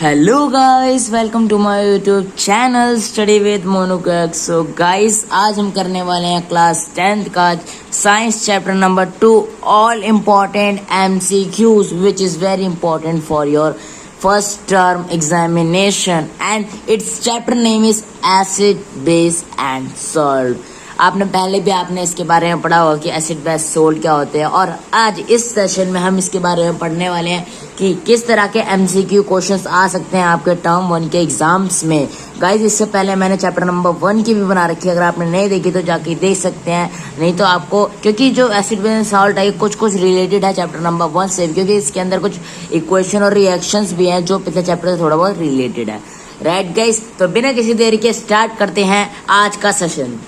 Hello guys, welcome to my YouTube channel study with मोनोकैक। So guys, आज हम करने वाले हैं क्लास 10th का science chapter number 2 all important MCQs which is very important for your first term examination and its chapter name is acid base and salt. आपने पहले भी आपने इसके बारे में पढ़ा होगा कि एसिड बेस सोल्ट क्या होते हैं, और आज इस सेशन में हम इसके बारे में पढ़ने वाले हैं कि किस तरह के MCQ क्वेश्चंस आ सकते हैं आपके टर्म 1 के एग्जाम्स में। गाइज, इससे पहले मैंने चैप्टर नंबर 1 की भी बना रखी है, अगर आपने नहीं देखी तो जाके देख सकते हैं। नहीं तो आपको, क्योंकि जो एसिड बेस सॉल्ट है कुछ रिलेटेड है चैप्टर नंबर 1 से, क्योंकि इसके अंदर कुछ इक्वेशन और रिएक्शंस भी हैं जो पिछले चैप्टर से थोड़ा बहुत रिलेटेड है। राइट गाइज, तो बिना किसी देरी के स्टार्ट करते हैं आज का सेशन।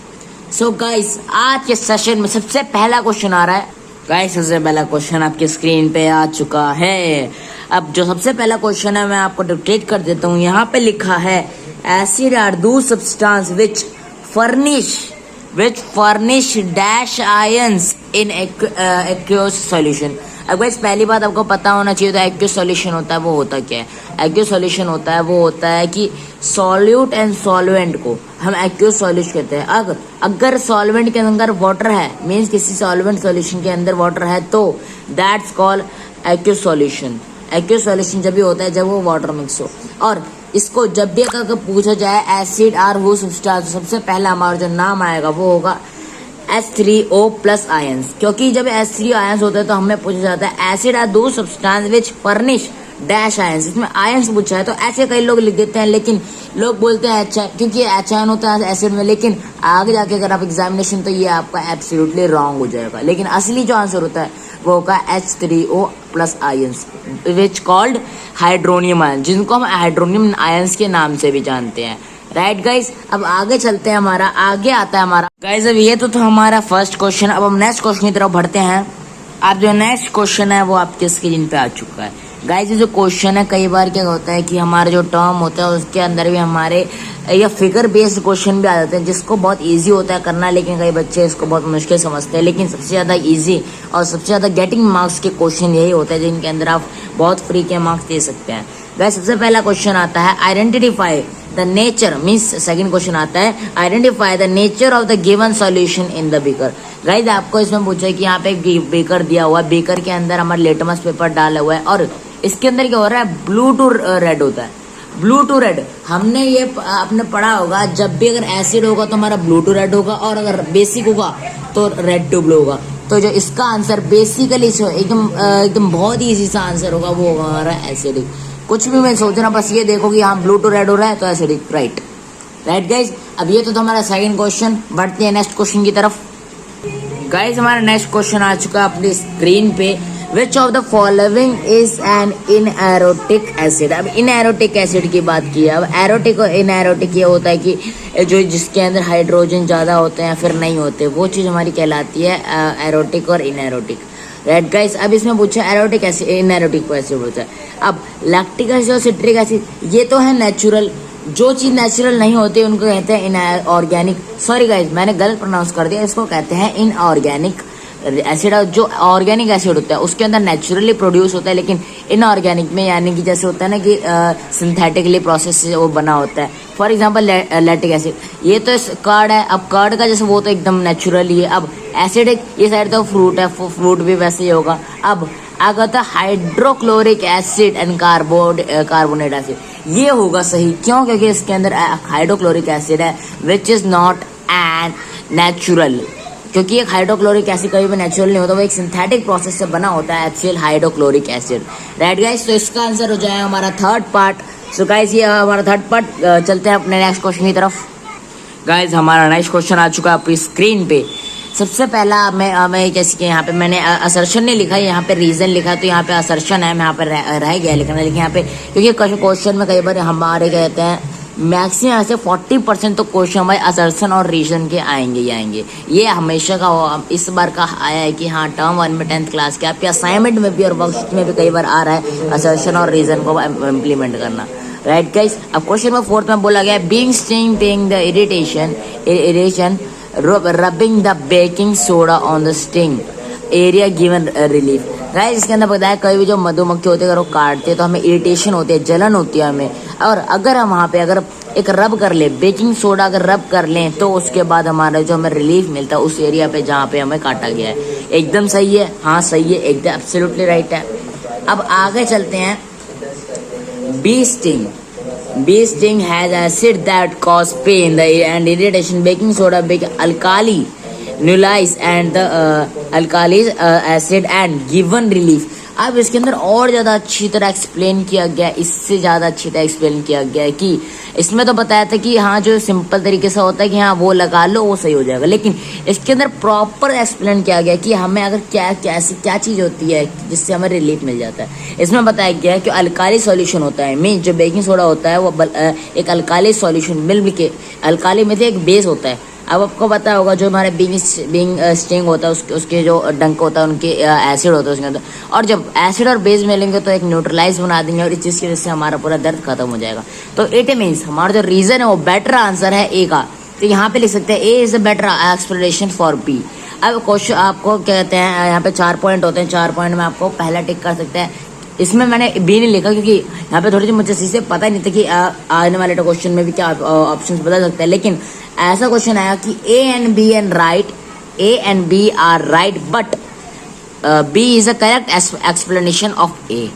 सो गाइस, आज के सेशन में सबसे पहला क्वेश्चन आ रहा है। गाइस, सबसे पहला क्वेश्चन आपके स्क्रीन पे आ चुका है। अब जो सबसे पहला क्वेश्चन है मैं आपको डिक्टेट कर देता हूँ। यहाँ पे लिखा है acid are those substance which furnish dash ions in aqueous solution. अब गाइस, पहली बात आपको पता होना चाहिए, तो एक्वस सॉल्यूशन होता है वो होता क्या है। एक्वस सॉल्यूशन होता है वो होता है कि सॉल्यूट एंड सॉल्वेंट को हम एक्वस सॉल्यूशन कहते हैं। अगर सॉल्वेंट के अंदर वाटर है, मींस किसी सॉल्वेंट सॉल्यूशन के अंदर वाटर है, तो that's called aqueous solution. Aqueous solution जब भी होता है जब वो वाटर मिक्स हो। और इसको जब भी अगर पूछा जाए एसिड आर वो सब्सटेंस, सबसे पहला हमारा जो नाम आएगा वो होगा H3O प्लस आयंस, क्योंकि जब H3 आयंस होते हैं तो हमें पूछा जाता है एसिड आर दो substance which furnish dash ions. इसमें आयंस पूछा है तो ऐसे कई लोग लिख देते हैं, लेकिन लोग बोलते हैं अच्छा, क्योंकि एच आयन होता है एसिड में, लेकिन आगे जाके अगर आप एग्जामिनेशन तो ये आपका एब्सोल्युटली रॉन्ग हो जाएगा। लेकिन असली जो आंसर होता है वो होगा H3O प्लस आयंस विच कॉल्ड हाइड्रोनियम आयन, जिनको हम हाइड्रोनियम आयंस के नाम से भी जानते हैं। राइट गाइज, अब आगे चलते हैं। आगे आता है हमारा गाइज, अब ये तो हमारा फर्स्ट क्वेश्चन। अब हम नेक्स्ट क्वेश्चन की तरफ बढ़ते हैं। अब जो नेक्स्ट क्वेश्चन है वो आपके स्क्रीन पे आ चुका है। गाइज, ये जो क्वेश्चन है, कई बार क्या होता है कि हमारा जो टर्म होता है उसके अंदर भी हमारे या फिगर बेस्ड क्वेश्चन भी आ जाते हैं, जिसको बहुत इजी होता है करना, लेकिन कई बच्चे इसको बहुत मुश्किल समझते हैं। लेकिन सबसे ज़्यादा इजी और सबसे ज़्यादा गेटिंग मार्क्स के क्वेश्चन यही होते हैं जिनके अंदर आप बहुत फ्री के मार्क्स दे सकते हैं। गाइज, सबसे पहला क्वेश्चन आता है identify the nature, means second question आता है identify the nature of the given solution in the beaker. Guys, आपको इसमें पूछा है कि यहाँ पे एक बीकर दिया हुआ है, बीकर के अंदर हमारा लिटमस पेपर डाला हुआ है, और इसके अंदर क्या हो रहा है, ब्लू टू रेड होता है। ब्लू टू रेड हमने ये आपने पढ़ा होगा, जब भी अगर एसिड होगा तो हमारा ब्लू टू रेड होगा, और अगर बेसिक होगा तो रेड टू ब्लू होगा। तो जो इसका आंसर बेसिकली एकदम बहुत ही इजी सा आंसर होगा, वो होगा हमारा एसिडिक। कुछ भी मैं सोच रहा, बस ये देखो कि हाँ ब्लू टू रेड हो रहा है तो एसिडिक। राइट गाइज, अब ये तो हमारा सेकंड क्वेश्चन। बढ़ते हैं नेक्स्ट क्वेश्चन की तरफ। गाइज, हमारा नेक्स्ट क्वेश्चन आ चुका है अपनी स्क्रीन पे। Which of the following is an inerotic acid? अब inerotic acid की बात की है। अब एरोटिक और इनएरोटिक ये होता है कि जो जिसके अंदर हाइड्रोजन ज़्यादा होते हैं फिर नहीं होते, वो चीज़ हमारी कहलाती है एरोटिक और इनएरोटिक। राइट गाइस, अब इसमें पूछा एरोटिक एसिड, इनएरोटिक को ऐसे बोलता है। अब लैक्टिक एसिड और सिट्रिक एसिड ये तो है नेचुरल, जो चीज़ नेचुरल नहीं होती उनको कहते हैं इनऑर्गेनिक। सॉरी गाइस, मैंने गलत प्रोनाउंस कर दिया, इसको कहते हैं इनऑर्गेनिक एसिड। जो ऑर्गेनिक एसिड होता है उसके अंदर नेचुरली प्रोड्यूस होता है, लेकिन इनऑर्गेनिक में यानी कि जैसे होता है ना कि सिंथेटिकली प्रोसेस से वो बना होता है। फॉर एग्जांपल लैक्टिक एसिड, ये तो कर्ड है। अब कर्ड का जैसे वो तो एकदम नेचुरली है। अब एसिडिक ये साइड तो फ्रूट है, फ्रूट भी वैसे ही होगा। अब आगे होता है hydrochloric acid and carbonate acid, ये होगा सही। क्यों? क्योंकि इसके अंदर हाइड्रोक्लोरिक एसिड है which is not an natural, क्योंकि एक हाइड्रोक्लोरिक एसिड कभी भी नेचुरल नहीं होता, वो एक सिंथेटिक प्रोसेस से बना होता है, HCl hydrochloric acid. Right guys, तो इसका आंसर हो जाएगा हमारा थर्ड पार्ट। सो गाइस, ये हमारा थर्ड पार्ट। चलते हैं अपने नेक्स्ट क्वेश्चन की तरफ। गाइस, हमारा नेक्स्ट क्वेश्चन आ चुका है आपकी स्क्रीन पे। सबसे पहला मैं जैसे कि यहाँ पे मैंने असर्शन नहीं लिखा, यहाँ पे रीजन लिखा, तो यहाँ पे असर्शन है, यहाँ पे रह गया लिखना। लेकिन यहाँ पे क्योंकि क्वेश्चन में कई बार हमारे कहते हैं मैक्सिमम ऐसे 40% तो क्वेश्चन हमारे असर्शन और रीजन के आएंगे। ये हमेशा का इस बार का आया है कि हाँ टर्म 1 में 10th क्लास के आपके असाइनमेंट में भी और वर्कशीट में भी कई बार आ रहा है असर्शन और रीजन को इम्प्लीमेंट करना। राइट गाइस, अब क्वेश्चन में 4th में बोला गया being sting paying the irritation rubbing the baking soda on the sting area given relief। Guys इसके अंदर बताया कभी भी जो मधुमक्खी होती है अगर वो काटते हैं तो हमें इरिटेशन होती है, जलन होती है हमें। और अगर हम वहाँ पे अगर एक रब कर ले, बेकिंग सोडा अगर रब कर लें तो उसके बाद हमारा जो हमें रिलीफ मिलता है उस एरिया पे जहाँ पे हमें काटा गया है। एकदम सही है, हाँ सही है, एकदम एब्सोल्युटली राइट है। अब आगे चलते हैं। Bee sting, bee sting has acid that cause pain and irritation. Baking soda, alkali, nucleus and the alkali acid and given relief. अब इसके अंदर और ज़्यादा अच्छी तरह एक्सप्लेन किया गया, इससे ज़्यादा अच्छी तरह एक्सप्लेन किया गया कि इसमें तो बताया था कि हाँ जो सिंपल तरीके से होता है कि हाँ वो लगा लो वो सही हो जाएगा, लेकिन इसके अंदर प्रॉपर एक्सप्लेन किया गया कि हमें अगर क्या चीज़ होती है जिससे हमें रिलीफ मिल जाता है। इसमें बताया गया है कि अल्काली सॉल्यूशन होता है, मीन जो बेकिंग सोडा होता है वो एक अल्काली सॉल्यूशन मिल के अल्काली में एक बेस होता है। अब आपको पता होगा जो हमारे बीइंग स्टिंग होता है उसके जो डंक होता है उनके एसिड होता है उसके अंदर, और जब एसिड और बेस मिलेंगे तो एक न्यूट्रलाइज बना देंगे और इस चीज़ की वजह से हमारा पूरा दर्द खत्म हो जाएगा। तो इट मीन्स हमारा जो रीजन है वो बेटर आंसर है ए का। तो यहाँ पे लिख सकते हैं A is a better explanation for B. अब क्वेश्चन आपको क्या कहते हैं, यहाँ पे 4 पॉइंट होते हैं, 4 पॉइंट में आपको पहला टिक कर सकते हैं। इसमें मैंने बी नहीं लिखा क्योंकि यहाँ पे थोड़ी सी मुझे चीज़ें पता नहीं था कि आने वाले क्वेश्चन में भी क्या ऑप्शंस बदल सकते हैं, लेकिन ऐसा क्वेश्चन आया कि A and B are right but B is a correct explanation of A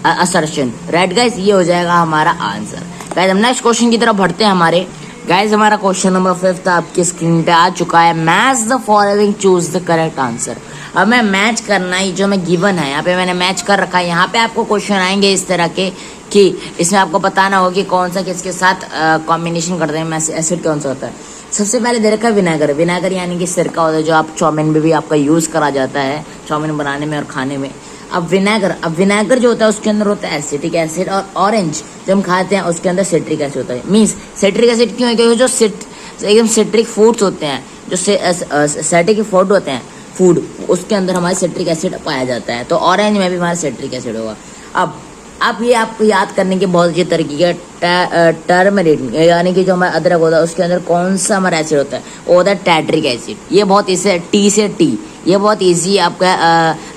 assertion. Right guys, ये हो जाएगा हमारा आंसर। गाइस हम नेक्स्ट क्वेश्चन की तरफ बढ़ते हैं हमारे। गाइस हमारा क्वेश्चन नंबर 5 आपकी स्क्रीन पे आ चुका है। Match the following, choose the correct answer. हमें मैच करना ही जो हमें गिवन है, यहाँ पे मैंने मैच कर रखा है। यहाँ पे आपको क्वेश्चन आएंगे इस तरह के कि इसमें आपको बताना होगा कि कौन सा किसके साथ कॉम्बिनेशन करते हैं, एसिड कौन सा होता है। सबसे पहले दे रखा है विनेगर। विनेगर यानी कि सिरका होता है जो आप चाउमीन में भी आपका यूज़ करा जाता है, चाउमीन बनाने में और खाने में। अब विनेगर जो होता है उसके अंदर होता है एसिटिक एसिड, और ऑरेंज जो हम खाते हैं उसके अंदर सिट्रिक एसिड होता है। मीन्स सिट्रिक एसिड क्यों है, क्योंकि जो एकदम सिट्रिक फूड्स होते हैं, जो सिट्रिक फूड होते हैं फूड, उसके अंदर हमारे सिट्रिक एसिड पाया जाता है। तो ऑरेंज में भी हमारा सिट्रिक एसिड होगा। अब ये आपको याद करने के बहुत अच्छे तरीके है। टर्मरिक यानी कि जो हमारा अदरक होता है उसके अंदर कौन सा हमारा एसिड होता है, वो होता है टैट्रिक एसिड। ये बहुत इसे टी से टी, ये बहुत इजी आपका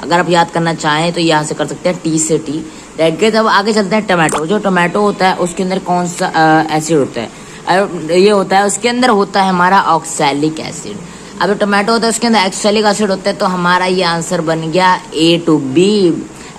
अगर आप याद करना चाहें तो यहाँ से कर सकते हैं टी से टी। राइट गए। अब आगे चलते हैं टमाटो। जो टमाटो होता है उसके अंदर कौन सा एसिड होता है, ये होता है उसके अंदर होता है हमारा ऑक्सैलिक एसिड। अब टमाटो होता है उसके अंदर ऑक्सैलिक एसिड होता है, तो हमारा ये आंसर बन गया A to B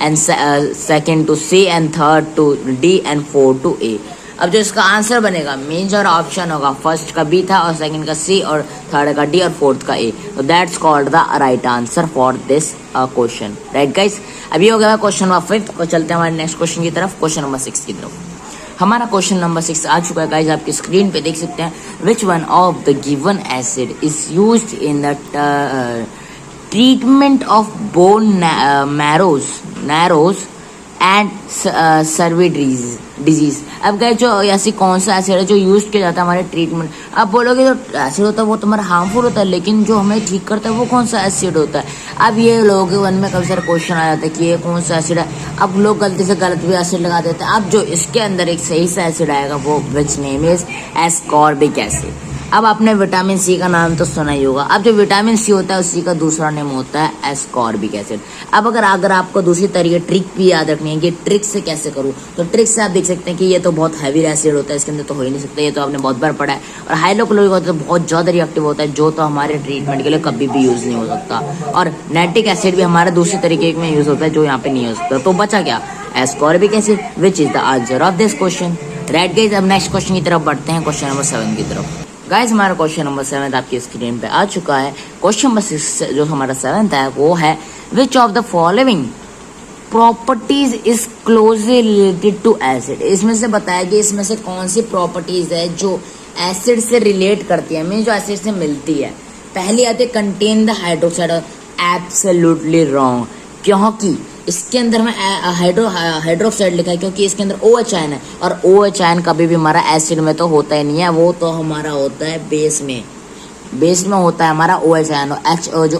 and second to C and third to D and fourth to A। अब जो इसका आंसर बनेगा मेजर ऑप्शन होगा, फर्स्ट का B था और सेकंड का C और थर्ड का D और फोर्थ का A। तो that's called the right answer for this question. Right guys, अभी हो गया क्वेश्चन नंबर 5 को। चलते हैं हमारे नेक्स्ट क्वेश्चन की तरफ, क्वेश्चन नंबर 6 की तरफ। हमारा क्वेश्चन नंबर 6 आ चुका है गाइस, आपकी स्क्रीन पे देख सकते हैं। Which one of the given acid is used in the treatment of bone narrows and survey disease. अब गाइस जो ऐसी कौन सा एसिड है जो यूज किया जाता है हमारे ट्रीटमेंट। अब बोलोगे जो एसिड होता है वो तुम्हारा हार्मफुल होता है, लेकिन जो हमें ठीक करता है वो कौन सा एसिड होता है। अब ये लोगों के मन में कभी सारा क्वेश्चन आ जाता है कि ये कौन सा एसिड है। अब लोग गलती से गलत भी एसिड लगा देते हैं। अब जो इसके अंदर एक सही सा एसिड आएगा वो which name is ascorbic acid. अब आपने विटामिन सी का नाम तो सुना ही होगा। अब जो विटामिन सी होता है उसी का दूसरा नेम होता है एस्कॉर्बिक एसिड। अब अगर आपको दूसरी तरीके ट्रिक भी याद रखनी है कि ट्रिक से कैसे करूँ, तो ट्रिक से आप देख सकते हैं कि ये तो बहुत हैवी एसिड होता है, इसके अंदर तो हो ही नहीं सकता, ये तो आपने बहुत बार पढ़ा है। और हाइड्रोक्लोरिक होता है तो बहुत ज़्यादा रिएक्टिव होता है, जो तो हमारे ट्रीटमेंट के लिए कभी भी यूज़ नहीं हो सकता। और नाइट्रिक एसिड भी हमारे दूसरे तरीके में यूज़ होता है जो यहाँ पे नहीं हो सकता। तो बचा क्या, ascorbic acid, which is the answer of this question. Right guys, अब नेक्स्ट क्वेश्चन की तरफ बढ़ते हैं, क्वेश्चन नंबर 7 की तरफ। गाइस हमारा क्वेश्चन नंबर 7 आपकी स्क्रीन पे आ चुका है। क्वेश्चन नंबर 6 जो हमारा 7 है वो है which of the following properties is closely related to acid. इसमें से बताया कि इसमें से कौन सी प्रॉपर्टीज है जो एसिड से रिलेट करती है, मीन जो एसिड से मिलती है। पहली आती है contain the hydroxide. Absolutely wrong, क्योंकि इसके अंदर में हाइड्रोक्साइड लिखा है क्योंकि इसके अंदर OH आयन है, और OH आयन कभी भी हमारा एसिड में तो होता ही नहीं है, वो तो हमारा होता है बेस में होता है हमारा OH आयन। जो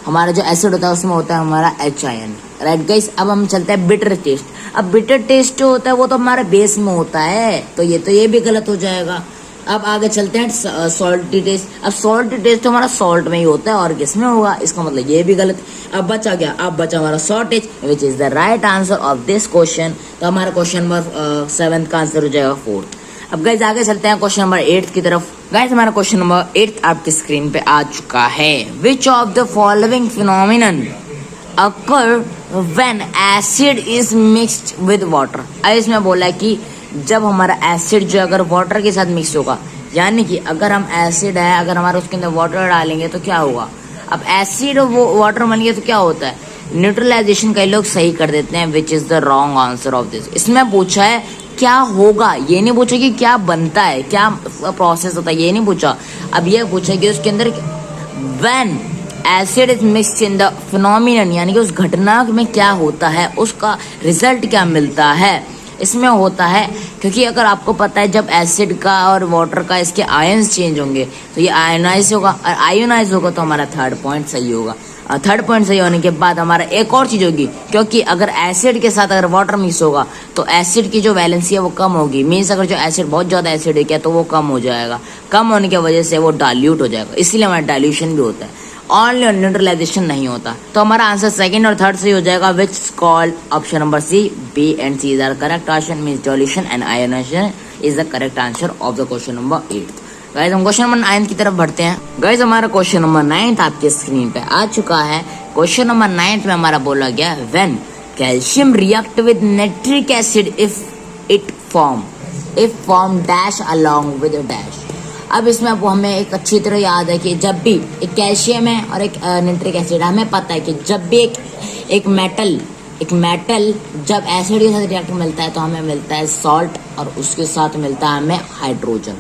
हमारा जो एसिड होता है उसमें होता है हमारा H आयन। राइट गाइस, अब हम चलते हैं बिटर टेस्ट। अब बिटर टेस्ट जो होता है वो तो हमारे बेस में होता है, तो ये भी गलत हो जाएगा। अब आगे चलते हैं सॉल्टी टेस्ट। अब सॉल्टी टेस्ट तो हमारा सॉल्ट में ही होता है और किस में होगा, इसका मतलब ये भी गलत। अब बचा क्या, अब बचा हमारा सॉल्टेज which is the right answer of this question. तो हमारा क्वेश्चन नंबर 7 का आंसर हो जाएगा 4th। अब गाइस आगे चलते हैं क्वेश्चन नंबर 8 की तरफ। गाइस हमारा क्वेश्चन नंबर 8 आपकी स्क्रीन पे आ चुका है। Which of the following phenomenon occur when acid is mixed with water. अब इसमें बोला कि जब हमारा एसिड जो अगर वाटर के साथ मिक्स होगा, यानी कि अगर हम एसिड है अगर हमारे उसके अंदर वाटर डालेंगे तो क्या होगा। अब एसिड वो वाटर बन गया तो क्या होता है, न्यूट्रलाइजेशन कई लोग सही कर देते हैं विच is the wrong answer of this. इसमें पूछा है क्या होगा, ये नहीं पूछा कि क्या बनता है, क्या प्रोसेस होता है, ये नहीं पूछा। अब ये पूछा कि उसके अंदर when acid is mixed in the phenomenon, यानी कि उस घटना में क्या होता है, उसका रिजल्ट क्या मिलता है। इसमें होता है क्योंकि अगर आपको पता है जब एसिड का और वाटर का इसके आयंस चेंज होंगे तो ये आयोनाइज होगा, और आयोनाइज होगा तो हमारा 3rd पॉइंट सही होगा। 3rd पॉइंट सही होने के बाद हमारा एक और चीज होगी, क्योंकि अगर एसिड के साथ अगर वाटर मिक्स होगा तो एसिड की जो वैलेंसी है वो कम होगी। मीन्स अगर जो एसिड बहुत ज्यादा एसिडिक है तो वो कम हो जाएगा, कम होने की वजह से वो डाइल्यूट हो जाएगा, इसीलिए हमारा डाइल्यूशन भी होता है, ऑनली न्यूट्रलाइजेशन नहीं होता। तो हमारा आंसर 2nd और 3rd सही हो जाएगा which called option number C, B and C is our correct answer. Means dilution and ionization is the correct answer of the question number 8। Guys हम क्वेश्चन नंबर 9 की तरफ बढ़ते हैं। गाइस हमारा क्वेश्चन नंबर 9 आपके स्क्रीन पे आ चुका है। क्वेश्चन नंबर 9 में हमारा बोला गया when calcium react with nitric acid if form dash along with dash. अब इसमें अब हमें एक अच्छी तरह याद है कि जब भी एक कैल्शियम है और एक नाइट्रिक एसिड है, हमें पता है कि जब भी एक मेटल जब एसिड के साथ रिएक्ट मिलता है तो हमें मिलता है सॉल्ट और उसके साथ मिलता है हमें हाइड्रोजन।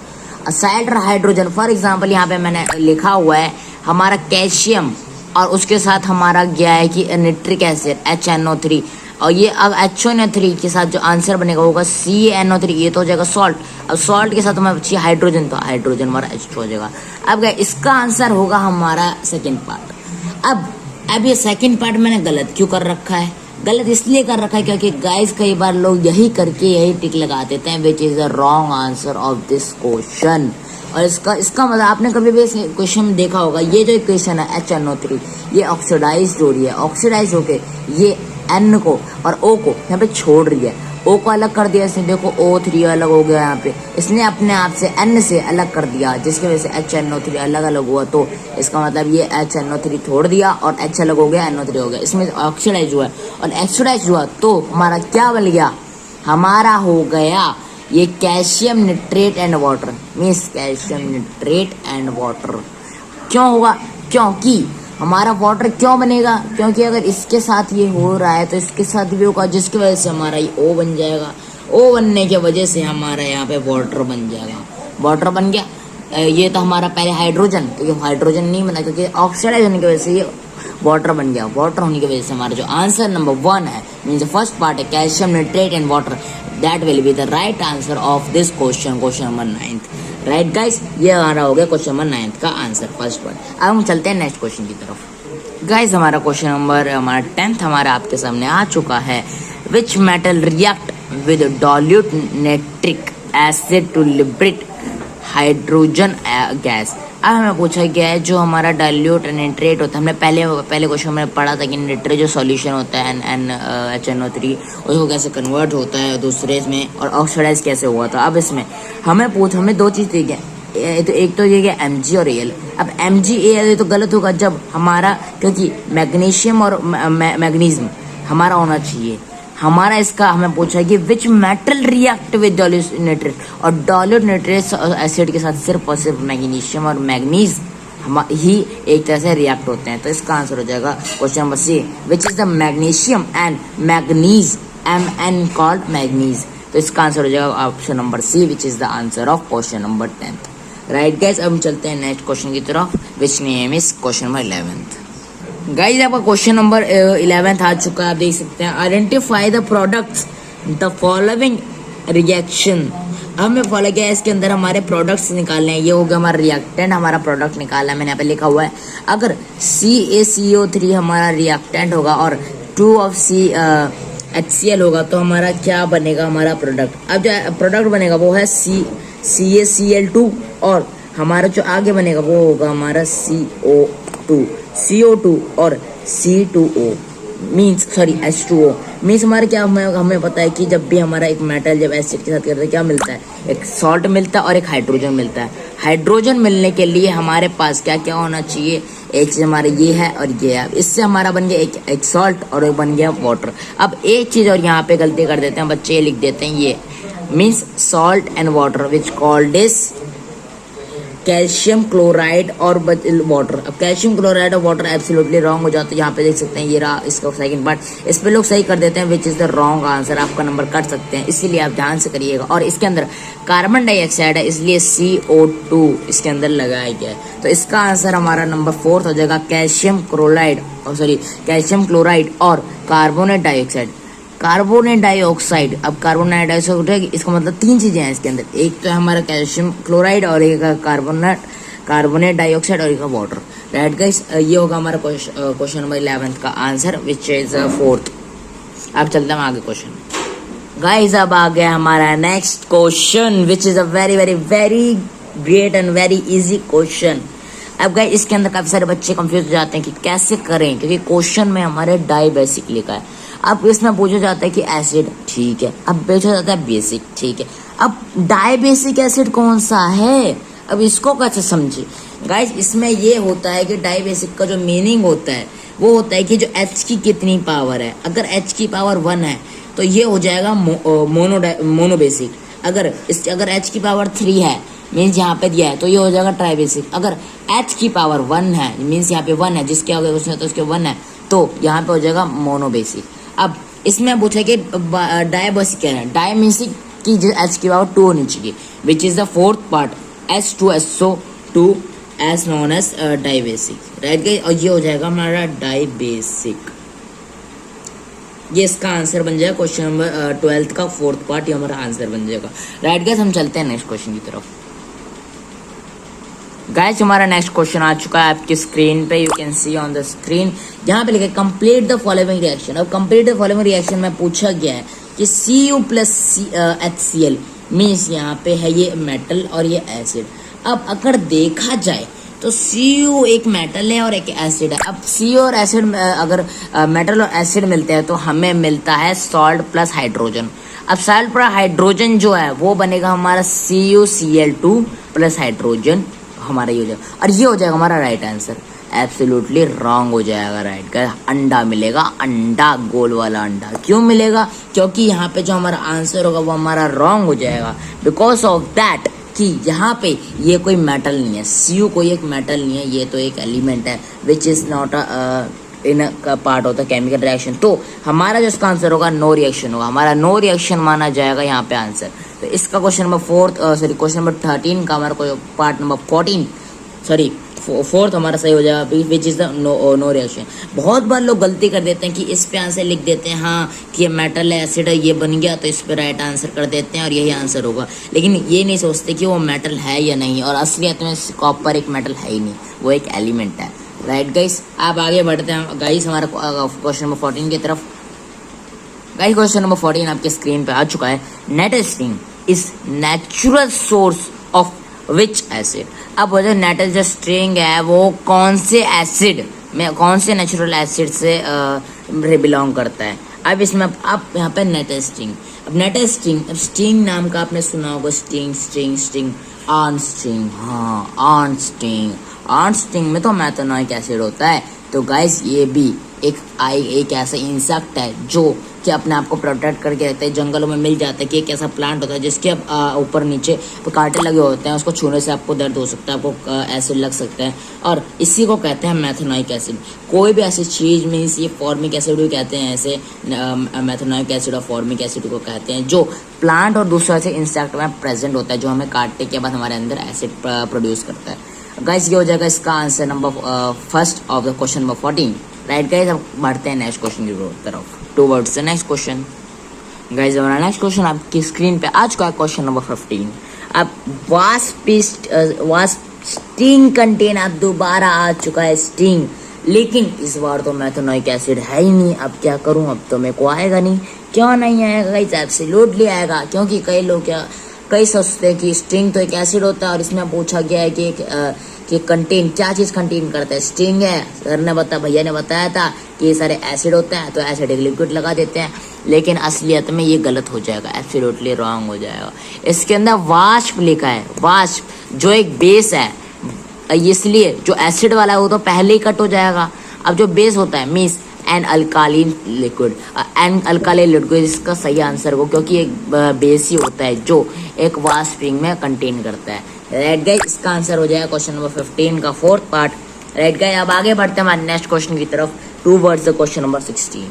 सॉल्ट और हाइड्रोजन फॉर एग्जांपल यहाँ पे मैंने लिखा हुआ है हमारा कैल्शियम और उसके साथ हमारा गया है कि नाइट्रिक एसिड HNO3, और ये अब HNO3 के साथ जो आंसर बनेगा होगा CnO3, ये तो हो जाएगा सॉल्ट। अब सॉल्ट के साथ हमें चाहिए हाइड्रोजन, तो हाइड्रोजन हमारा H2 हो जाएगा। अब गए इसका आंसर होगा हमारा 2nd पार्ट। अब ये 2nd पार्ट मैंने गलत क्यों कर रखा है, गलत इसलिए कर रखा है क्योंकि गाइस कई बार लोग यही करके यही टिक लगा देते हैं विच is the wrong answer of this question. और इसका मतलब आपने कभी भी इस क्वेश्चन में देखा होगा, ये जो इक्वेशन है HNO3 ये ऑक्सीडाइज हो रही है, ऑक्सीडाइज होके ये N को और O को यहाँ पे छोड़ रही है। O को अलग कर दिया इसने, देखो O3 अलग हो गया यहाँ पे, इसने अपने आप से N से अलग कर दिया जिसकी वजह से HNO3 अलग अलग हुआ। तो इसका मतलब ये HNO3 छोड़ दिया और H अलग हो गया, NO3 हो गया, इसमें ऑक्सीडाइज हुआ और ऑक्सीडाइज हुआ तो हमारा क्या बन गया, हमारा हो गया ये calcium nitrate and water. Means calcium nitrate and water क्यों होगा, क्योंकि हमारा वाटर क्यों बनेगा, क्योंकि अगर इसके साथ ये हो रहा है तो इसके साथ भी होगा, जिसकी वजह से हमारा ये O बन जाएगा। O बनने की वजह से हमारा यहाँ पे वाटर बन जाएगा, वाटर बन गया। ये तो हमारा पहले हाइड्रोजन, तो ये हाइड्रोजन नहीं बना क्योंकि ऑक्सीडाइज होने की वजह से ये वाटर बन गया। वाटर होने की वजह से हमारा जो आंसर नंबर 1 है मीन्स फर्स्ट पार्ट है calcium nitrate and water, that will be the right answer of this question, question number 9। Right guys, ये हमारा हो गया क्वेश्चन नंबर 9 का आंसर फर्स्ट पार्ट। अब हम चलते हैं नेक्स्ट क्वेश्चन की तरफ। गाइस हमारा क्वेश्चन नंबर हमारा 10th हमारा आपके सामने आ चुका है। Which metal react with dilute nitric acid to liberate hydrogen gas. अब हमें पूछा गया है जो हमारा डाइल्यूट नाइट्रेट होता है, हमने पहले क्वेश्चन में पढ़ा था कि नाइट्रेट जो सॉल्यूशन होता है HNO3 उसको कैसे कन्वर्ट होता है दूसरे में और ऑक्सीडाइज कैसे हुआ था। अब इसमें हमें 2 चीज़ दी गई, तो एक तो ये गया Mg और Al। अब MgAl तो गलत होगा जब हमारा, क्योंकि मैग्नीशियम और मैग्नीशियम हमारा होना चाहिए। हमारा इसका हमें पूछा है कि विच metal react with dilute nitrate, और डाइल्यूट नाइट्रेट एसिड के साथ सिर्फ और सिर्फ मैग्नीशियम और मैग्नीज ही एक तरह से रिएक्ट होते हैं। तो इसका आंसर हो जाएगा question number C which is the magnesium and manganese Mn called manganese. तो इसका आंसर हो जाएगा option number C which is the answer of question number 10th। Right guys, अब हम चलते हैं नेक्स्ट क्वेश्चन की तरफ which name is question number 11th। Guys आपका क्वेश्चन नंबर 11th आ चुका है, आप देख सकते हैं। Identify the products the following reaction. हमें फॉलो किया है, इसके अंदर हमारे प्रोडक्ट्स निकालने हैं। ये हो गया हमारा रिएक्टेंट, हमारा प्रोडक्ट निकालना है, मैंने यहाँ पे लिखा हुआ है। अगर CaCO3 हमारा रिएक्टेंट होगा और 2 of HCl होगा तो हमारा क्या बनेगा, हमारा प्रोडक्ट। अब जो प्रोडक्ट बनेगा वो है CaCl2 और हमारा जो आगे बनेगा वो होगा हमारा CO2 और C2O means sorry H2O means हमारे क्या हमें पता है कि जब भी हमारा एक मेटल जब एसिड के साथ करते हैं क्या मिलता है, एक सॉल्ट मिलता है और एक हाइड्रोजन मिलता है। हाइड्रोजन मिलने के लिए हमारे पास क्या क्या होना चाहिए, एक चीज हमारा ये है और ये है, इससे हमारा बन गया एक सॉल्ट और एक बन गया वाटर। अब एक चीज और यहाँ पे गलती कर देते हैं बच्चे, ये लिख देते हैं ये means salt and water which called is calcium chloride और वाटर। अब कैल्शियम क्लोराइड और वाटर एब्सोल्युटली रॉन्ग हो जाता है। यहाँ पे देख सकते हैं ये रहा इसका सेकंड पार्ट, इस पे लोग सही कर देते हैं विच इज द रॉन्ग आंसर, आपका नंबर कट सकते हैं, इसीलिए आप ध्यान से करिएगा। और इसके अंदर कार्बन डाइऑक्साइड है इसलिए CO2 इसके अंदर लगाया गया है, तो इसका आंसर हमारा नंबर 4 हो जाएगा कैल्शियम क्लोराइड कैल्शियम क्लोराइड और कार्बोनेट डाइऑक्साइड। कार्बोनेट डाइऑक्साइड, अब कार्बोनेट डाइऑक्साइड इसका मतलब तीन चीजें हैं इसके अंदर, एक तो है हमारा कैल्शियम क्लोराइड और एक कार्बोनेट डाइऑक्साइड और एक वाटर। राइट गाइस, ये होगा हमारा क्वेश्चन नंबर 11 का आंसर विच इज 4th। अब चलते हैं आगे क्वेश्चन। गाइस अब आ गया हमारा next question which is a very very very great and very easy question. अब गाइस इसके अंदर काफी सारे बच्चे कंफ्यूज हो जाते हैं कि कैसे करें, क्योंकि क्वेश्चन में हमारे डाई बेसिक लिखा है। अब इसमें पूछा जाता है कि एसिड, ठीक है, अब पूछा जाता है बेसिक, ठीक है, अब डाई बेसिक एसिड कौन सा है, अब इसको कैसे समझे। गाइस इसमें ये होता है कि डाई बेसिक का जो मीनिंग होता है वो होता है कि जो H की कितनी पावर है, अगर H की पावर 1 है तो ये हो जाएगा मोनो बेसिक, अगर H की पावर 3 है मीन्स यहाँ पे दिया है तो ये हो जाएगा ट्राई बेसिक, अगर H की पावर 1 है मीन्स यहाँ पे 1 है जिसके आगे उसने तो उसके 1 है तो यहाँ पे हो जाएगा मोनो बेसिक। अब इसमें पूछा कि डाई बेसिक क्या है, डाई मीन्स की H की पावर 2 होनी चाहिए which is the 4th part H2SO2 as known as dibasic. Right guys, और ये हो जाएगा हमारा डाई बेसिक, ये इसका आंसर बन जाएगा क्वेश्चन नंबर 12th का 4th पार्ट, ये हमारा आंसर बन जाएगा। राइट गाइस, हम चलते हैं नेक्स्ट क्वेश्चन की तरफ। गाइस हमारा नेक्स्ट क्वेश्चन आ चुका है आपकी स्क्रीन पे, you can see on the screen, यहाँ पे लिखा है कंप्लीट द फॉलोइंग रिएक्शन। अब कंप्लीट द फॉलोइंग रिएक्शन में पूछा गया है कि Cu प्लस HCl मीन्स यहाँ पे है ये मेटल और ये एसिड। अब अगर देखा जाए तो Cu एक मेटल है और एक एसिड है। अब Cu और एसिड अगर मेटल और एसिड मिलते हैं तो हमें मिलता है सॉल्ट प्लस हाइड्रोजन। अब सॉल्ट प्लस हाइड्रोजन जो है वो बनेगा हमारा CuCl2 प्लस हाइड्रोजन, हमारा ये हो जाएगा और ये हो जाएगा हमारा राइट आंसर। एब्सोल्युटली रॉन्ग हो जाएगा। राइट का अंडा मिलेगा, अंडा गोल वाला अंडा क्यों मिलेगा, क्योंकि यहाँ पे जो हमारा आंसर होगा वो हमारा रॉन्ग हो जाएगा बिकॉज ऑफ दैट कि यहाँ पे ये कोई मेटल नहीं है, Cu कोई एक मेटल नहीं है, ये तो एक एलिमेंट है which is not in part होता है केमिकल रिएक्शन। तो हमारा जो इसका आंसर होगा नो रिएक्शन होगा, हमारा नो रिएक्शन माना जाएगा यहाँ पे आंसर। तो इसका क्वेश्चन नंबर क्वेश्चन नंबर 13 का हमारा पार्ट नंबर 4th हमारा सही हो जाएगा which is the no reaction. बहुत बार लोग गलती कर देते हैं कि इस पे आंसर लिख देते हैं हाँ कि ये मेटल है एसिड है ये बन गया तो इस पे राइट आंसर कर देते हैं और यही आंसर होगा, लेकिन ये नहीं सोचते कि वो मेटल है या नहीं, और असलियत में कॉपर एक मेटल है ही नहीं, वो एक एलिमेंट है। राइट गाइस, आप आगे बढ़ते हैं गाइस हमारा क्वेश्चन नंबर 14 की तरफ। गाइस क्वेश्चन नंबर 14 आपके स्क्रीन पे आ चुका है। Nettle string is natural source of which acid. अब वो जो नेटल जो स्ट्रिंग है वो कौन से एसिड में, कौन से नेचुरल एसिड से बिलोंग करता है। अब इसमें आप यहाँ पे नेटल स्ट्रिंग, अब नेटल स्ट्रिंग, अब स्ट्रिंग नाम का आपने सुना होगा, स्ट्रिंग ऑन स्ट्रिंग, हाँ ऑन स्ट्रिंग में तो मैथेनोइक एसिड होता है। तो गाइस ये भी एक ऐसा इंसेक्ट है जो कि अपने आप को प्रोटेक्ट करके रहते हैं, जंगलों में मिल जाता है कि एक ऐसा प्लांट होता है जिसके ऊपर नीचे कांटे लगे होते हैं, उसको छूने से आपको दर्द हो सकता है, आपको एसिड लग सकता है, और इसी को कहते हैं मैथेनोइक एसिड। कोई भी ऐसी चीज़ मीन्स ये फॉर्मिक एसिड भी कहते हैं, ऐसे मैथेनोइक एसिड और फॉर्मिक एसिड को कहते हैं, जो प्लांट और दूसरे ऐसे इंसेक्ट में प्रेजेंट होता है जो हमें काटने के बाद हमारे अंदर एसिड प्रोड्यूस करता है। गाइस ये हो जाएगा इसका answer number first of the question number 14। Right guys, अब बढ़ते हैं नेक्स्ट क्वेश्चन की तरफ towards the next question. Guys हमारा नेक्स्ट क्वेश्चन आपकी स्क्रीन पे आ चुका है, क्वेश्चन नंबर 15। अब वास्प स्टिंग कंटेन, अब दोबारा आ चुका है स्टिंग, लेकिन इस बार तो मैथेनोइक एसिड है ही नहीं। अब क्या करूं, अब तो मेरे को आएगा नहीं। क्यों नहीं आएगा गाइस, एब्सोल्युटली आएगा, क्योंकि कई लोग क्या कई सोचते हैं कि स्ट्रिंग तो एक एसिड होता है, और इसमें पूछा गया है कि कंटेन क्या चीज कंटेन करता है, स्ट्रिंग है। सर ने बताया, भैया ने बताया था कि ये सारे एसिड होते हैं, तो एसिड एक लिक्विड लगा देते हैं, लेकिन असलियत में ये गलत हो जाएगा, एब्सोल्युटली रॉन्ग हो जाएगा। इसके अंदर वाष्प लिखा है, वाष्प जो एक बेस है, इसलिए जो एसिड वाला है वो तो पहले ही कट हो जाएगा। अब जो बेस होता है means an alkaline liquid, an alkaline liquid इसका सही आंसर हो, क्योंकि एक बेस ही होता है जो एक वाष्प रिंग में कंटेन करता है। राइट गाइस, इसका आंसर हो जाएगा क्वेश्चन नंबर 15 का फोर्थ पार्ट। राइट गाइस, अब आगे बढ़ते हैं हमारे नेक्स्ट क्वेश्चन की तरफ towards the question number 16।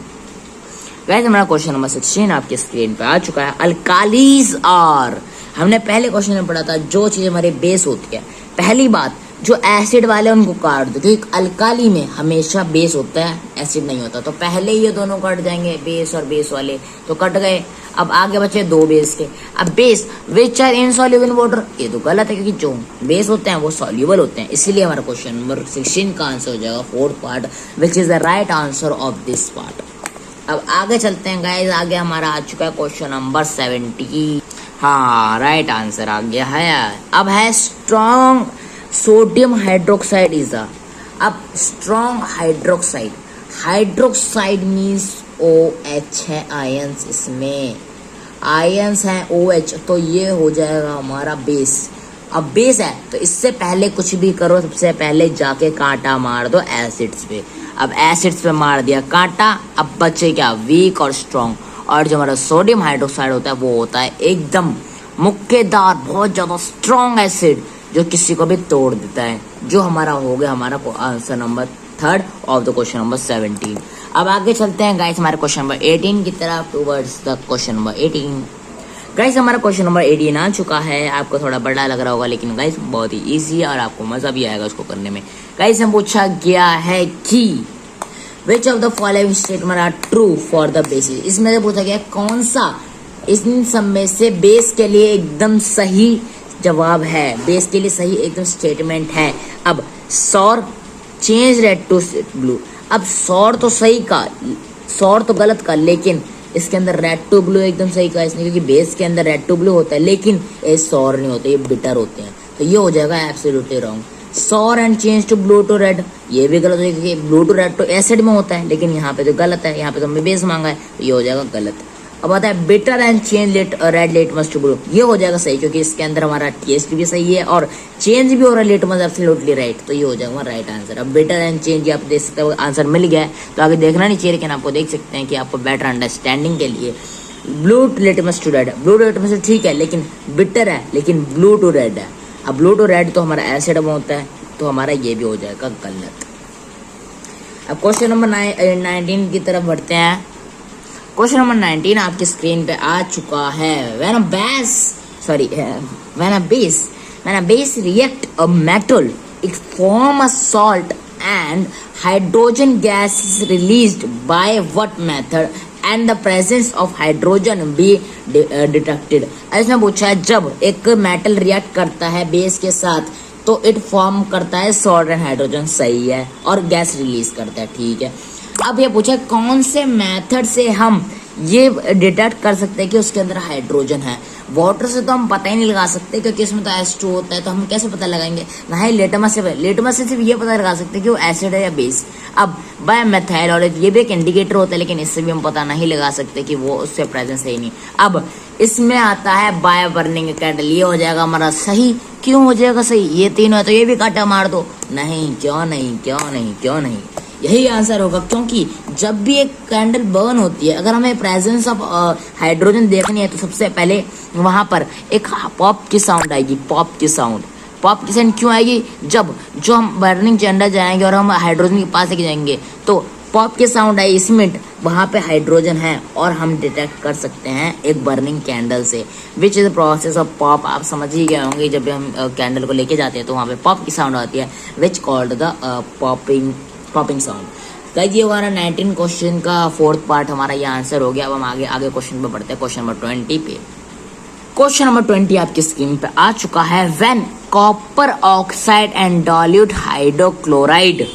Guys, हमारा क्वेश्चन नंबर 16 आपके स्क्रीन पे आ चुका है। अल्कालीज आर, हमने पहले क्वेश्चन में पढ़ा था जो चीज हमारे बेस होती है। पहली बात, जो एसिड वाले उनको काट दो, क्योंकि अल्काली में हमेशा बेस होता है, एसिड नहीं होता, तो पहले ये दोनों कट जाएंगे, बेस और बेस वाले तो कट गए। अब आगे बचे दो बेस के। अब base which are insoluble in water, ये तो गलत है, क्योंकि जो बेस होते हैं वो सॉल्युबल होते हैं, इसीलिए हमारा क्वेश्चन नंबर 16 का आंसर हो जाएगा fourth part, which is the right answer of this part. अब आगे चलते हैं गाइस, आगे हमारा आ चुका है क्वेश्चन नंबर 17। हाँ, राइट आंसर आ गया है। अब है strong sodium hydroxide is a, अब strong hydroxide, hydroxide means OH है, आयंस, इसमें आयंस हैं OH, तो ये हो जाएगा हमारा बेस। अब बेस है तो इससे पहले कुछ भी करो, सबसे पहले जाके कांटा मार दो एसिड्स पे। अब एसिड्स पे मार दिया कांटा, अब बचे क्या, वीक और स्ट्रॉन्ग। और जो हमारा सोडियम हाइड्रोक्साइड होता है वो होता है एकदम मुक्केदार, बहुत ज्यादा स्ट्रॉन्ग एसिड जो किसी को भी तोड़ देता है, जो हमारा हो गया हमारा answer number third of the question number 17। अब आगे चलते हैं गाइस हमारे क्वेश्चन नंबर 18 की तरफ, towards the question number 18। Guys, हमारा क्वेश्चन नंबर 18 आ चुका है। आपको थोड़ा बड़ा लग रहा होगा, लेकिन गाइस बहुत ही इजी है और आपको मजा भी आएगा उसको करने में। गाइस, हम पूछा गया है कि which of the following statement are true for the basis, इसमें से पूछा गया कौन सा इन सब में से बेस के लिए एकदम सही जवाब है, बेस के लिए सही एकदम स्टेटमेंट है। अब सौर चेंज रेड टू ब्लू, अब सौर तो सही का, सौर तो गलत का, लेकिन इसके अंदर रेड टू ब्लू एकदम सही का इसने, क्योंकि बेस के अंदर रेड टू ब्लू होता है, लेकिन ये सौर नहीं होते, ये बिटर होते हैं, तो ये हो जाएगा absolutely wrong. Sour and change to blue to red, ये भी गलत हो जाएगा, क्योंकि ब्लू टू रेड तो एसिड में होता है, लेकिन यहाँ पे तो गलत है, यहाँ पे तो हमें बेस मांगा है, तो ये हो जाएगा गलत। अब आता है bitter and change red litmus to blue, ये हो जाएगा सही, क्योंकि इसके अंदर हमारा टेस्ट भी सही है और चेंज भी हो रहा है लिटमस, एब्सोल्युटली राइट, तो ये हो जाएगा राइट आंसर। अब बिटर एंड चेंज आप देख सकते हो आंसर मिल गया है, तो आगे देखना नहीं चाहिए, लेकिन आपको देख सकते हैं कि आपको बेटर अंडरस्टैंडिंग के लिए blue litmus to red, blue litmus ठीक है लेकिन बिटर है, लेकिन ब्लू टू रेड है। अब ब्लू टू रेड तो हमारा एसिड में होता है, तो हमारा ये भी हो जाएगा गलत। अब क्वेश्चन नंबर 19 की तरफ बढ़ते हैं। क्वेश्चन नंबर 19 आपकी स्क्रीन पे आ चुका है। When a base react a metal, it form a salt and hydrogen gas is released by what method and the presence of hydrogen be detected। इसमें पूछा है जब एक मेटल रिएक्ट करता है बेस के साथ तो इट फॉर्म करता है सॉल्ट एंड हाइड्रोजन, सही है, और गैस रिलीज करता है, ठीक है। अब ये पूछा कौन से मेथड से हम ये डिटेक्ट कर सकते हैं कि उसके अंदर हाइड्रोजन है। वाटर से तो हम पता ही नहीं लगा सकते, क्योंकि इसमें तो H2 होता है, तो हम कैसे पता लगाएंगे, ना ही लिटमस से सिर्फ ये पता लगा सकते हैं कि वो एसिड है या बेस। अब बाय मेथाइल और ये भी एक इंडिकेटर होता है, लेकिन इससे भी हम पता नहीं लगा सकते कि वो उससे प्रेजेंस है ही नहीं। अब इसमें आता है बाय बर्निंग कैंडल, ये हो जाएगा हमारा सही। क्यों हो जाएगा सही, ये तीनों है तो ये भी कांटा मार दो, नहीं, क्यों नहीं, क्यों नहीं, क्यों नहीं, यही आंसर होगा, क्योंकि जब भी एक कैंडल बर्न होती है, अगर हमें प्रेजेंस ऑफ हाइड्रोजन देखनी है तो सबसे पहले वहां पर एक पॉप की साउंड आएगी, पॉप की साउंड क्यों आएगी, जब जो हम बर्निंग के अंदर जाएंगे और हम हाइड्रोजन के पास लेके जाएंगे तो पॉप की साउंड आई, इसमें वहां पे हाइड्रोजन है और हम डिटेक्ट कर सकते हैं एक बर्निंग कैंडल से, विच is the process of pop. आप समझ ही गए होंगे, जब हम कैंडल को लेके जाते हैं तो वहां पे पॉप की साउंड आती है, which called the popping sound. Guys, ये हमारा 19 क्वेश्चन का फोर्थ पार्ट हमारा ये आंसर हो गया। अब हम आगे क्वेश्चन पे बढ़ते हैं, क्वेश्चन नंबर 20 पे। क्वेश्चन नंबर 20 आपकी स्क्रीन पे आ चुका है। When copper oxide and dilute hydrochloride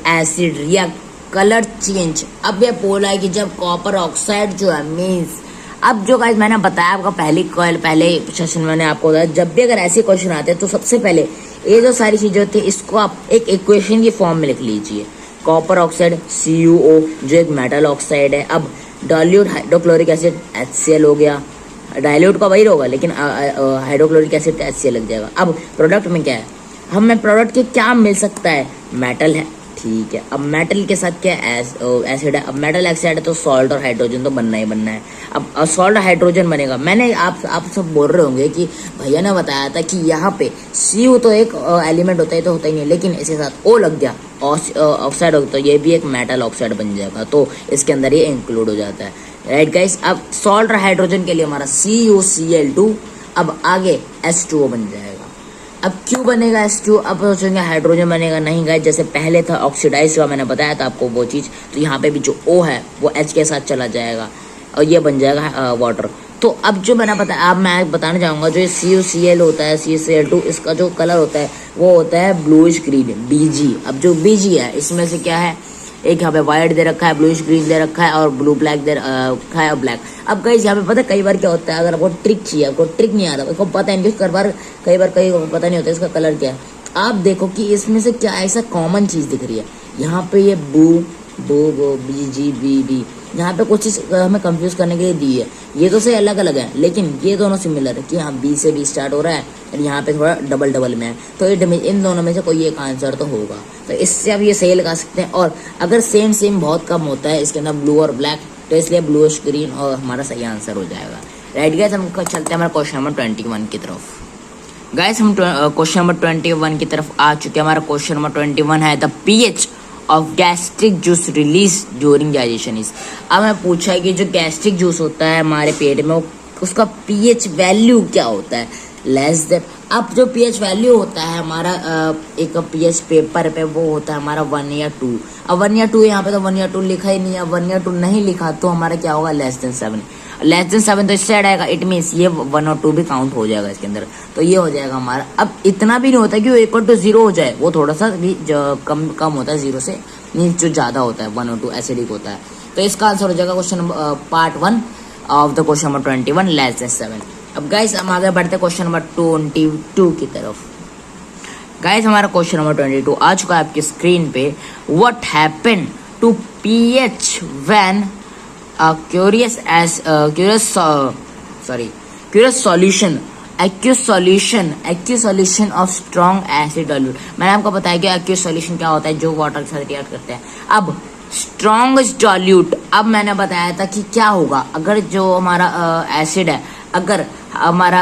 acid react colour change. अब ये बोला है कि जब कॉपर ऑक्साइड जो है मीन्स अब जो गाइस मैंने बताया आपका पहले सेशन में मैंने आपको बताया, जब भी अगर ऐसे क्वेश्चन आते हैं तो सबसे पहले ये जो सारी चीजें होती है इसको आप एक इक्वेशन की फॉर्म में लिख लीजिए। कॉपर ऑक्साइड CuO जो एक मेटल ऑक्साइड है। अब डाइल्यूट हाइड्रोक्लोरिक एसिड HCl हो गया, डाइल्यूट का वही होगा लेकिन हाइड्रोक्लोरिक एसिड HCl लग जाएगा। अब प्रोडक्ट में क्या है, हमें प्रोडक्ट के क्या मिल सकता है, मेटल है, ठीक है। अब मेटल के साथ क्या एसिड है, अब मेटल ऑक्साइड है तो सॉल्ट और हाइड्रोजन तो बनना ही बनना है। अब सॉल्ट और हाइड्रोजन बनेगा। मैंने आप सब बोल रहे होंगे कि भैया ने बताया था कि यहाँ पे Cu तो एक एलिमेंट होता है तो होता ही नहीं, लेकिन इसके साथ O लग गया ऑक्साइड होगा तो ये भी एक मेटल ऑक्साइड बन जाएगा, तो इसके अंदर ये इंक्लूड हो जाता है, राइट गाइस। अब सॉल्ट और हाइड्रोजन के लिए हमारा CuCl2, अब आगे H2O बन जाएगा। अब क्यों बनेगा H2? अब सोचेंगे हाइड्रोजन बनेगा, नहीं गाइस, जैसे पहले था ऑक्सीडाइज का, मैंने बताया था आपको वो चीज़, तो यहाँ पे भी जो O है वो H के साथ चला जाएगा और ये बन जाएगा वाटर। तो अब जो मैंने बताया, अब मैं बताना चाहूँगा जो CuCl होता है, CuCl2, इसका जो कलर होता है वो होता है ब्लूइश ग्रीन, Bg। अब जो Bg है इसमें से क्या है, एक यहाँ पे व्हाइट दे रखा है, ब्लूइश ग्रीन दे रखा है और ब्लू ब्लैक दे रखा है और ब्लैक। अब गाइस यहाँ पे पता है कई बार क्या होता है, अगर आपको ट्रिक चाहिए, आपको ट्रिक नहीं आता, आपको पता नहीं, कई बार पता नहीं होता इसका कलर क्या है। आप देखो कि इसमें से क्या ऐसा कॉमन चीज़ दिख रही है, यहाँ पे ये BG यहाँ पे कुछ चीज़ हमें कंफ्यूज करने के लिए दी है। ये तो से अलग अलग है लेकिन ये दोनों सिमिलर है कि यहाँ B से B स्टार्ट हो रहा है और यहाँ पे थोड़ा डबल में है, तो इन दोनों में से कोई एक आंसर तो होगा, तो इससे आप ये सही लगा सकते हैं। और अगर सेम बहुत कम होता है इसके अंदर ब्लू और ब्लैक, तो इसलिए ब्लूइश ग्रीन और हमारा सही आंसर हो जाएगा, राइट गाइस। हम चलते हैं हमारे क्वेश्चन नंबर 21 की तरफ। गाइस हम क्वेश्चन नंबर 21 की तरफ आ चुके हैं। हमारा क्वेश्चन नंबर 21 है the pH of gastric juice release during digestion is. अब मैं पूछा है कि जो गैस्ट्रिक जूस होता है हमारे पेट में उसका pH वैल्यू क्या होता है, लेस देन। अब जो pH वैल्यू होता है हमारा एक pH पेपर पे वो होता है हमारा 1 या 2। अब 1 या 2 यहाँ पे तो 1 या 2 लिखा ही नहीं है, 1 या 2 नहीं लिखा तो हमारा क्या होगा, लेस देन 7। लेस देन 7 तो इससे आएगा, इट मीन्स ये 1 और 2 भी काउंट हो जाएगा इसके अंदर, तो ये हो जाएगा हमारा। अब इतना भी नहीं होता कि वो इक्वल टू 0 हो जाए, वो थोड़ा सा भी कम होता है 0 से, मीन्स जो ज़्यादा होता है 1 और 2 एसिडिक होता है, तो इसका आंसर हो जाएगा question number part 1 of the question number 21 less than 7। अब गाइस हम आगे बढ़ते क्वेश्चन नंबर 22 की तरफ। गाइस हमारा क्वेश्चन नंबर 22 आ चुका है आपकी स्क्रीन पे। What happen to pH when curious solution aqueous solution of strong acid dilute. मैंने आपको बताया कि एक्यूज सॉल्यूशन क्या होता है, जो वाटर के साथ रिएक्ट करते हैं। अब स्ट्रॉन्ग डाइल्यूट, अब मैंने बताया था कि क्या होगा अगर जो हमारा एसिड है, अगर हमारा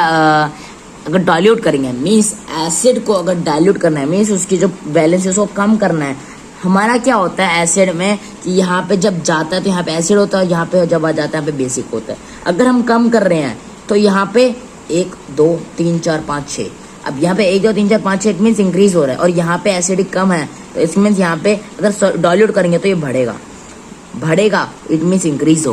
अगर डाइल्यूट करेंगे, मीन्स एसिड को अगर डाइल्यूट करना है, मीन्स उसकी जो बैलेंस है उसको कम करना है। हमारा क्या होता है एसिड में कि यहाँ पे जब जाता है तो यहाँ पे एसिड होता है, यहाँ पे जब आ जाता है यहाँ पे बेसिक होता है। अगर हम कम कर रहे हैं तो यहाँ पे 1 2 3 4 5 6, अब यहाँ पे 1 2 3 4 5 6 इट मीन्स इंक्रीज हो रहा है, और यहाँ पे एसिडिक कम है तो इट मीन्स यहाँ पे अगर डाइल्यूट करेंगे तो ये बढ़ेगा, इट मीन्स इंक्रीज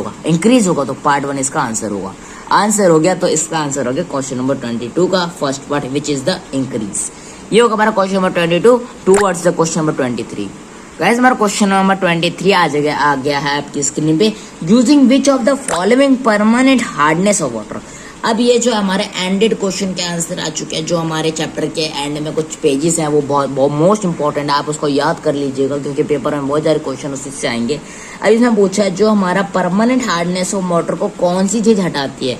होगा, तो पार्ट 1 इसका आंसर होगा। आंसर हो गया, तो इसका आंसर हो गया क्वेश्चन नंबर 22 का first part which is the increase. ये होगा हमारा question number 22 towards the question number 23। Guys हमारा क्वेश्चन नंबर 23 आ गया है आपकी स्क्रीन पे। Using which of the following permanent hardness of water. अब ये जो हमारे एंडेड क्वेश्चन के आंसर आ चुके हैं, जो हमारे चैप्टर के एंड में कुछ पेजेस हैं वो बहुत मोस्ट इंपॉर्टेंट है, आप उसको याद कर लीजिएगा क्योंकि पेपर में बहुत सारे क्वेश्चन उससे आएंगे। अब इसमें पूछा है जो हमारा परमानेंट हार्डनेस ऑफ वाटर को कौन सी चीज हटाती है,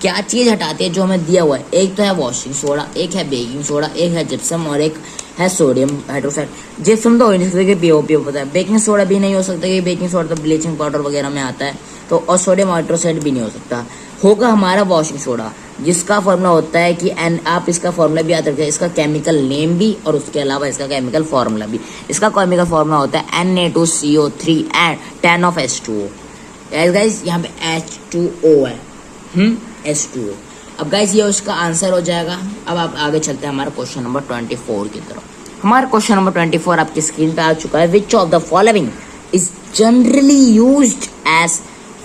क्या चीज हटाती है जो हमें दिया हुआ है। एक तो है वॉशिंग सोडा, एक है बेकिंग सोडा, एक है जिप्सम और एक है सोडियम हाइड्रोक्साइड। जिप्सम तो हो नहीं सकता, पीओपी होता है। बेकिंग सोडा भी नहीं हो सकता कि बेकिंग सोडा तो ब्लीचिंग पाउडर वगैरह में आता है, तो और सोडियम हाइड्रोक्साइड भी नहीं हो सकता। होगा हमारा वॉशिंग सोडा, जिसका फॉर्मूला होता है कि एंड आप इसका फॉर्मूला भी याद रखिए, इसका केमिकल नेम भी और उसके अलावा इसका केमिकल फॉर्मूला भी। इसका केमिकल फॉर्मूला होता है Na2CO3 and 10 of H2O। Guys यहाँ पे H2O है, H2O। अब गाइस ये उसका आंसर हो जाएगा। अब आप आगे चलते हैं हमारा क्वेश्चन नंबर 24 की तरफ। हमारा क्वेश्चन नंबर 24 आपकी स्क्रीन पे आ चुका है। Which of the following is generally used as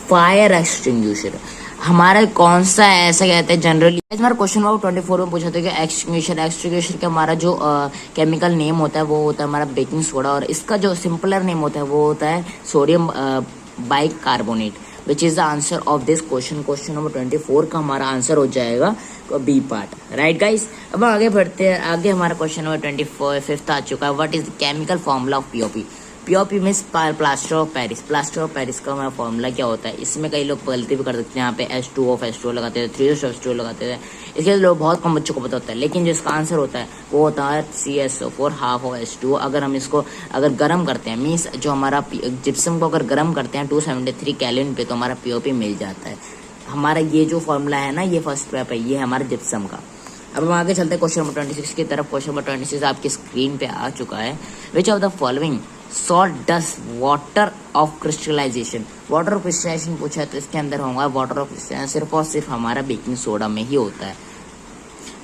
fire extinguisher. हमारा कौन सा ऐसा कहते हैं जनरली। हमारा क्वेश्चन नंबर 24 में पूछा था कि एक्सटिंग्विशर का हमारा जो केमिकल नेम होता है वो होता है हमारा बेकिंग सोडा, और इसका जो सिंपलर नेम होता है वो होता है sodium bicarbonate. Which is the answer of this question. Question number 24 का हमारा आंसर हो जाएगा बी पार्ट, राइट गाइस। अब आगे बढ़ते हैं, आगे हमारा क्वेश्चन नंबर 25 आ चुका है। What is the chemical formula of POP. POP means plaster of Paris. Plaster of Paris का हमारा फॉर्मूला क्या होता है, इसमें कई लोग गलती भी कर सकते हैं, यहाँ पे H2O लगाते थे, 3H2O लगाते थे, इसके लोग बहुत कम बच्चों को पता होता है। लेकिन जो इसका आंसर होता है वो होता है CSO4 हाफ ऑफ H2O। अगर हम इसको अगर गर्म करते हैं, मीन्स जो हमारा जिप्सम को अगर गर्म करते हैं 273 केल्विन पे, तो हमारा पीओपी मिल जाता है। हमारा ये जो फॉर्मूला है ना, ये फर्स्ट स्टेप है, ये है हमारा जिप्सम का। अब हम आगे चलते हैं क्वेश्चन नंबर 26 की तरफ। क्वेश्चन नंबर 26 आपकी स्क्रीन पे आ चुका है। Which of the following salt does water of crystallization. Water of crystallization पूछा है तो इसके अंदर होगा वाटर ऑफ क्रिस्टलाइजेशन सिर्फ और सिर्फ हमारा बेकिंग सोडा में ही होता है।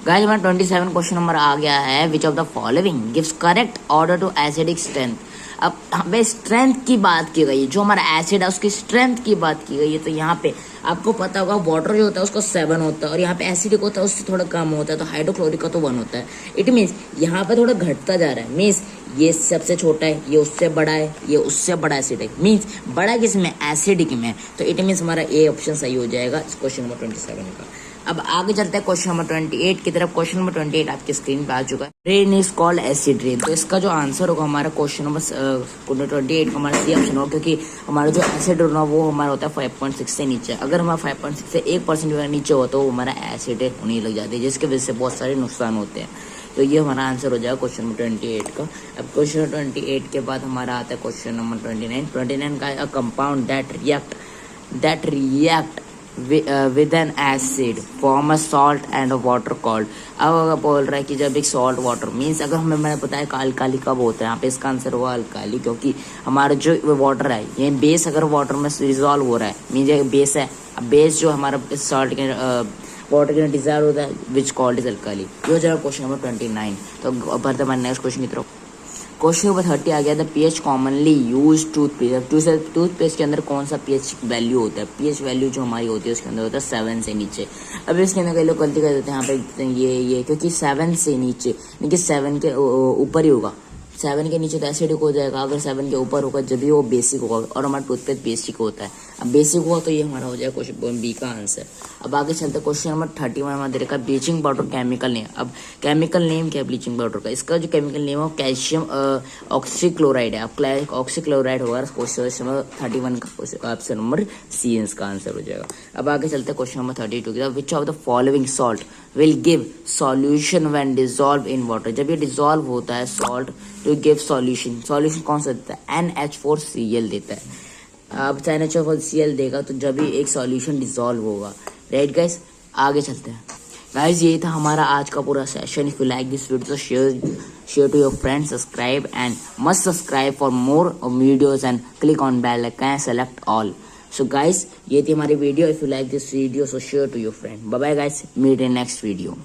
गाइस हमारा 27 क्वेश्चन नंबर आ गया है। Which of the following gives correct order to acidic strength. अब हमें स्ट्रेंथ की बात की गई है, जो हमारा एसिड है उसकी स्ट्रेंथ की बात की गई है। तो यहाँ पे आपको पता होगा वाटर जो होता है उसका 7 होता है, और यहाँ पे एसिडिक होता है उससे थोड़ा कम होता है, तो हाइड्रोक्लोरिक का तो 1 होता है। इट मीन्स यहाँ पे थोड़ा घटता जा रहा है, मीन्स ये सबसे छोटा है, ये उससे बड़ा है, ये उससे बड़ा एसिडिक, मीन्स बड़ा किसमें, एसिडिक में। तो इट मीन्स हमारा ए ऑप्शन सही हो जाएगा इस क्वेश्चन नंबर 27 का। अब आगे चलते हैं क्वेश्चन नंबर 28 की तरफ। क्वेश्चन नंबर 28 आपकी स्क्रीन पे आ चुका है। Rain is called acid rain. तो इसका जो आंसर होगा हमारा क्वेश्चन नंबर 28 का हमारा सी ऑप्शन होगा, क्योंकि हमारा जो एसिड होना वो हमारा होता है 5.6 से नीचे। अगर हमारा 5.6 से 1% भी नीचे हो तो हमारा एसिड होने लग जाती है, जिसकी वजह से बहुत सारे नुकसान होते हैं। तो ये हमारा आंसर हो जाएगा क्वेश्चन नंबर 28 का। अब क्वेश्चन नंबर 28 के बाद हमारा आता है क्वेश्चन नंबर 29 का compound that react with an acid form a salt and a water called। अब अगर बोल रहा है कि जब एक सॉल्ट वाटर मीन्स, अगर हमें मैंने बताया अल्काली कब होता है, यहाँ पे इसका आंसर हुआ अल्काली, क्योंकि हमारा जो वाटर है ये बेस अगर वाटर में रिजॉल्व हो रहा है, मीन्स ये बेस है। अब बेस जो हमारा सॉल्ट के वाटर के डिजायर होता है विच कॉल्ड इज अल्काली। ये हो जाएगा क्वेश्चन नंबर 29। तो बढ़ते हमारे नेक्स्ट क्वेश्चन की तरफ। क्वेश्चन नंबर 30 आ गया। The pH commonly use toothpaste के अंदर कौन सा पीएच वैल्यू होता है। पीएच वैल्यू जो हमारी होती है उसके अंदर होता है 7 से नीचे। अब इसके अंदर कई लोग गलती कर देते हैं यहाँ पे ये क्योंकि 7 से नीचे, लेकिन 7 के ऊपर ही होगा। 7 के नीचे तो एसिडिक हो जाएगा, अगर 7 के ऊपर होगा जब भी वो बेसिक होगा, और हमारा टूथपेस्ट बेसिक होता है। अब बेसिक हुआ तो ये हमारा हो जाएगा क्वेश्चन बी का आंसर। अब आगे चलते क्वेश्चन नंबर 31 हमारा देखा ब्लीचिंग पाउडर केमिकल नेम। अब केमिकल नेम क्या है ब्लीचिंग पाउडर का, इसका जो केमिकल नेम है कैल्शियम ऑक्सीक्लोराइड है। अब ऑक्सीक्लोराइड होगा क्वेश्चन नंबर 31 का ऑप्शन नंबर सी इसका आंसर हो जाएगा। अब आगे चलते क्वेश्चन नंबर 32 की। विच of the following salt will give solution when dissolve in water. जब ये डिजॉल्व होता है सॉल्ट टू गिव सॉल्यूशन कौन सा देता है, NH4Cl देता है। अब NH4Cl देगा तो जब भी एक सॉल्यूशन डिजॉल्व होगा, राइट गाइस। आगे चलते हैं गाइस, ये था हमारा आज का पूरा session. If you like this video share to your friends, subscribe and must subscribe for more videos and click on bell icon, select all. So guys ये थी हमारी video. If you like this video so share to your friend. Bye bye guys, meet in next video.